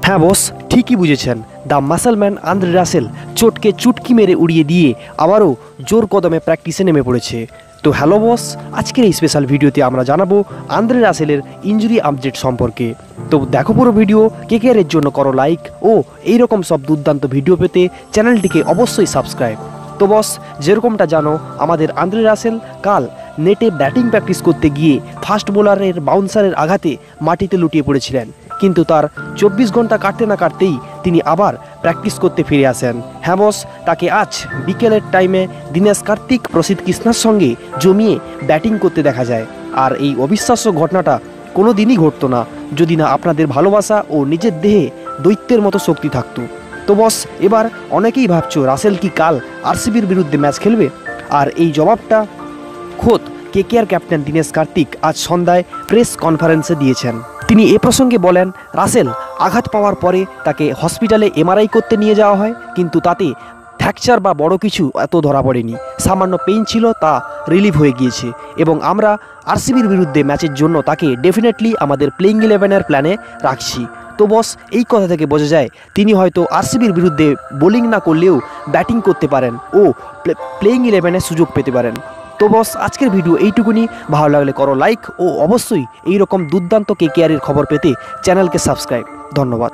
হ্যাঁ বস, ঠিকই বুঝেছেন। দ্য মাসলম্যান আন্দ্রে রাসেল চোটকে চুটকি মেরে উড়িয়ে দিয়ে আবারও জোর কদমে প্র্যাকটিসে নেমে পড়েছে। তো হ্যালো বস, আজকের এই স্পেশাল ভিডিওতে আমরা জানাবো আন্দ্রে রাসেলের ইনজুরি আপডেট সম্পর্কে। তো দেখো পুরো ভিডিও, কেকেআরের জন্য করো লাইক ও এইরকম সব দুর্দান্ত ভিডিও পেতে চ্যানেলটিকে অবশ্যই সাবস্ক্রাইব। তো বস, যেরকমটা জানো, আমাদের আন্দ্রে রাসেল কাল নেটে ব্যাটিং প্র্যাকটিস করতে গিয়ে ফাস্ট বোলারের বাউন্সারের আঘাতে মাটিতে লুটিয়ে পড়েছিলেন, কিন্তু তার 24 ঘন্টা কাটতে না কাটতেই তিনি আবার প্র্যাকটিস করতে ফিরে আসেন। হ্যাঁ বস, তাকে আজ বিকেলের টাইমে দীনেশ কার্তিক, প্রসিদ্ধ কৃষ্ণার সঙ্গে জমিয়ে ব্যাটিং করতে দেখা যায়। আর এই অবিশ্বাস্য ঘটনাটা কোনো দিনই ঘটতো না যদি না আপনাদের ভালোবাসা ও নিজের দেহে দৈত্যের মতো শক্তি থাকতো। তো বস, এবার অনেকেই ভাবছো রাসেল কি কাল আরসিবির বিরুদ্ধে ম্যাচ খেলবে? আর এই জবাবটা খোদ কেকেআর ক্যাপ্টেন দীনেশ কার্তিক আজ সন্ধ্যায় প্রেস কনফারেন্সে দিয়েছেন। তিনি এ প্রসঙ্গে বলেন, রাসেল আঘাত পাওয়ার পরে তাকে হসপিটালে এমআরআই করতে নিয়ে যাওয়া হয়, কিন্তু তাতে ফ্র্যাকচার বা বড় কিছু এত ধরা পড়েনি। সামান্য পেইন ছিল, তা রিলিভ হয়ে গিয়েছে এবং আমরা আরসিবির বিরুদ্ধে ম্যাচের জন্য তাকে ডেফিনেটলি আমাদের প্লেইং 11-এর প্ল্যানে রাখছি। তো বস, এই কথা থেকে বোঝা যায় তিনি হয়তো আরসিবির বিরুদ্ধে বোলিং না করলেও ব্যাটিং করতে পারেন ও প্লেইং 11-এ সুযোগ পেতে পারেন। তো বস, আজকের ভিডিও এইটুকুনি। ভালো লাগলে করো লাইক ও অবশ্যই এইরকম দুর্দান্ত কেকেআরের খবর পেতে চ্যানেলকে সাবস্ক্রাইব। ধন্যবাদ।